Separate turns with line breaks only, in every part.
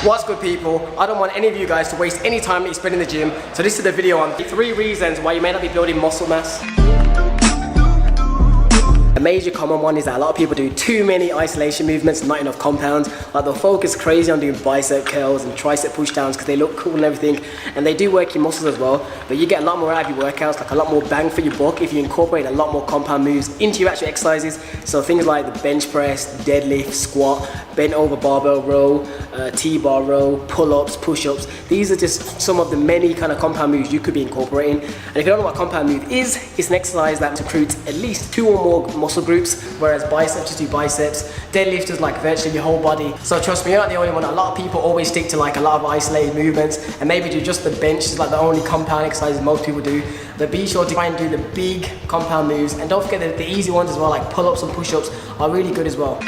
What's good, people? I don't want any of you guys to waste any time that you spend in the gym, so this is the video on 3 reasons why you may not be building muscle mass. A major common one is that a lot of people do too many isolation movements, not enough compounds. Like they'll focus crazy on doing bicep curls and tricep push downs because they look cool and everything, and they do work your muscles as well, but you get a lot more out of your workouts, like a lot more bang for your buck if you incorporate a lot more compound moves into your actual exercises. So things like the bench press, deadlift, squat, bent over barbell row, T-bar row, pull-ups, push-ups. These are just some of the many kind of compound moves you could be incorporating. And if you don't know what compound move is, it's an exercise that recruits at least 2 or more muscle groups, whereas biceps just do biceps, deadlift is like virtually your whole body. So trust me, you're not the only one. A lot of people always stick to like a lot of isolated movements and maybe do just the bench is like the only compound exercises most people do. But be sure to try and do the big compound moves, and don't forget that the easy ones as well, like pull-ups and push-ups are really good as well.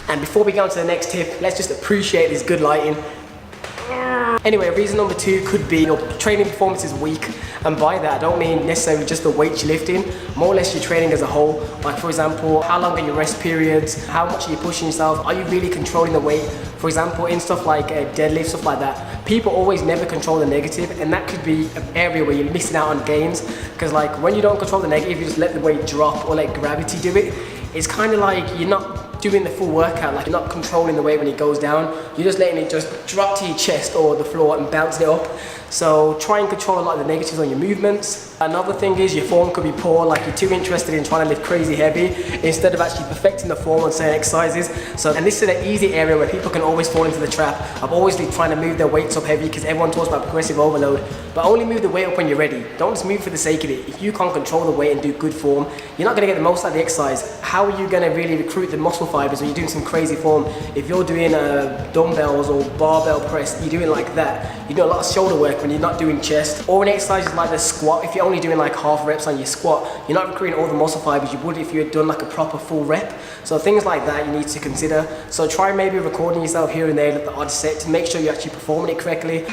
And before we go on to the next tip, let's just appreciate this good lighting. Anyway, reason number 2 could be your training performance is weak, and by that I don't mean necessarily just the weight you're lifting, more or less your training as a whole. Like for example, how long are your rest periods, how much are you pushing yourself, are you really controlling the weight? For example, in stuff like deadlift, stuff like that, people always never control the negative, and that could be an area where you're missing out on gains, because like when you don't control the negative, you just let the weight drop or let gravity do it, it's kind of like you're not doing the full workout, like you're not controlling the weight when it goes down, you're just letting it just drop to your chest or the floor and bounce it up. So try and control a lot of the negatives on your movements. Another thing is your form could be poor, like you're too interested in trying to lift crazy heavy instead of actually perfecting the form on certain exercises. And this is an easy area where people can always fall into the trap of always trying to move their weights up heavy, because everyone talks about progressive overload, but only move the weight up when you're ready. Don't just move for the sake of it. If you can't control the weight and do good form, you're not going to get the most out of the exercise. How are you going to really recruit the muscle fibers when you're doing some crazy form? If you're doing dumbbells or barbell press, you're doing like that. You do a lot of shoulder work when you're not doing chest. Or in exercises like the squat, if you're only doing like half reps on your squat, you're not recruiting all the muscle fibers you would if you had done like a proper full rep. So things like that you need to consider. So try maybe recording yourself here and there at the odd set to make sure you're actually performing it correctly.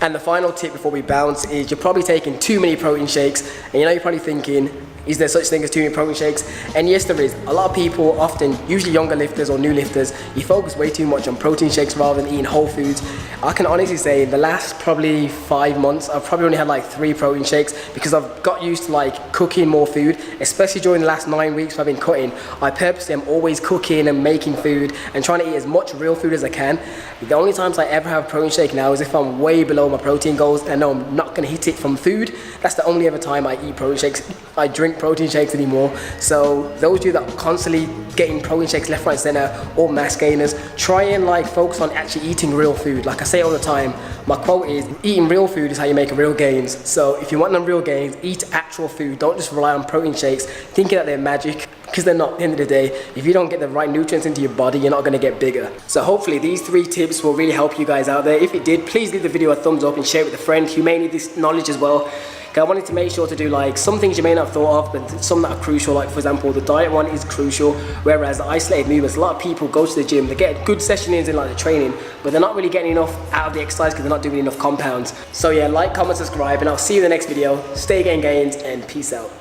And the final tip before we bounce is you're probably taking too many protein shakes, and you're probably thinking, is there such thing as too many protein shakes? And yes, there is. A lot of people, often, usually younger lifters or new lifters, you focus way too much on protein shakes rather than eating whole foods. I can honestly say in the last probably 5 months, I've probably only had like 3 protein shakes because I've got used to like cooking more food, especially during the last 9 weeks I've been cutting. I purposely am always cooking and making food and trying to eat as much real food as I can. The only times I ever have a protein shake now is if I'm way below my protein goals and I know I'm not going to hit it from food. That's the only ever time I eat protein shakes. I drink protein shakes anymore. So those of you that are constantly getting protein shakes left, right, center, or mass gainers, try and like focus on actually eating real food. Like I say all the time, my quote is, eating real food is how you make real gains. So if you want them real gains, eat actual food. Don't just rely on protein shakes thinking that they're magic, because they're not. At the end of the day, if you don't get the right nutrients into your body, you're not going to get bigger. So hopefully these 3 tips will really help you guys out there. If it did, please give the video a thumbs up and share it with a friend who may need this knowledge as well. I wanted to make sure to do like some things you may not have thought of, but some that are crucial. Like for example, the diet one is crucial, whereas the isolated movements, a lot of people go to the gym, they get good session in like the training, but they're not really getting enough out of the exercise because they're not doing enough compounds. So yeah, like, comment, subscribe, and I'll see you in the next video. Stay getting gains, and peace out.